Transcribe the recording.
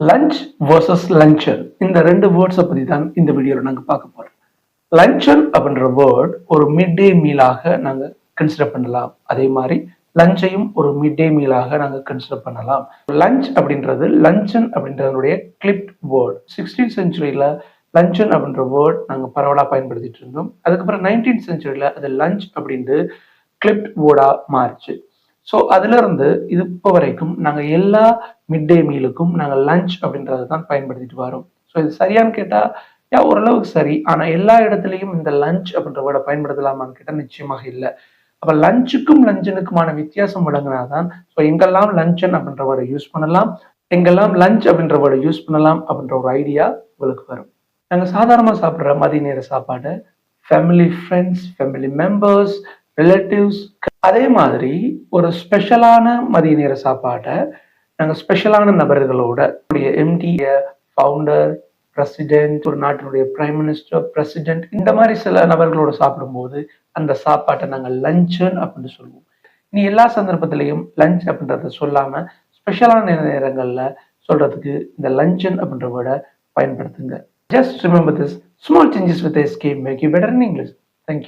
Lunch versus லஞ்சன் இந்த ரெண்டு வேர்ட்ஸை பற்றி தான் இந்த வீடியோவில் நாங்கள் பார்க்க போகிறோம். லஞ்சன் அப்படின்ற வேர்ட் ஒரு மிட் டே மீலாக நாங்கள் கன்சிடர் பண்ணலாம். அதே மாதிரி லஞ்சையும் ஒரு மிட் டே மீலாக நாங்கள் கன்சிடர் பண்ணலாம். லஞ்ச் அப்படின்றது லஞ்சன் அப்படின்றதுடைய கிளிப்ட் வேர்ட். 16th செஞ்சுரியில் லஞ்சன் அப்படின்ற வேர்ட் நாங்கள் பரவலாக பயன்படுத்திட்டு இருந்தோம். அதுக்கப்புறம் 19th செஞ்சுரியில் அது லஞ்ச் அப்படின்ட்டு கிளிப்ட் வேர்டாக மாறிச்சு. ஸோ அதுல இருந்து இது இப்போ வரைக்கும் நாங்கள் எல்லா மிட் டே மீலுக்கும் நாங்கள் லஞ்ச் அப்படின்றத தான் பயன்படுத்திட்டு வரோம். ஸோ இது சரியான்னு கேட்டால் ஓரளவுக்கு சரி. ஆனால் எல்லா இடத்துலையும் இந்த லஞ்ச் அப்படின்ற வேர்டை பயன்படுத்தலாமான்னு கேட்டால் நிச்சயமாக இல்லை. அப்போ லஞ்சுக்கும் லஞ்சனுக்குமான வித்தியாசம் விளங்கினாதான் ஸோ எங்கெல்லாம் லஞ்சன் அப்படின்ற வேர்டை யூஸ் பண்ணலாம், எங்கெல்லாம் லஞ்ச் அப்படின்ற வேர்டை யூஸ் பண்ணலாம் அப்படின்ற ஒரு ஐடியா உங்களுக்கு வரும். நாங்கள் சாதாரணமாக சாப்பிட்ற மதிய நேர சாப்பாடு family, friends, family members, relatives, அதே மாதிரி ஒரு ஸ்பெஷலான மதிய நேர சாப்பாட்டை நாங்கள் ஸ்பெஷலான நபர்களோட எம்டி, ஃபவுண்டர், பிரசிடென்ட், ஒரு நாட்டினுடைய பிரைம் மினிஸ்டர், பிரசிடென்ட், இந்த மாதிரி சில நபர்களோட சாப்பிடும்போது அந்த சாப்பாட்டை நாங்கள் லஞ்சன் அப்படின்னு சொல்லுவோம். இனி எல்லா சந்தர்ப்பத்திலையும் லஞ்ச் அப்படின்றத சொல்லாம ஸ்பெஷலான நேரங்கள்ல சொல்றதுக்கு இந்த லஞ்சன் அப்படின்ற வேர்டை பயன்படுத்துங்க. Just remember this, small changes with SK make you better in English. Thank you.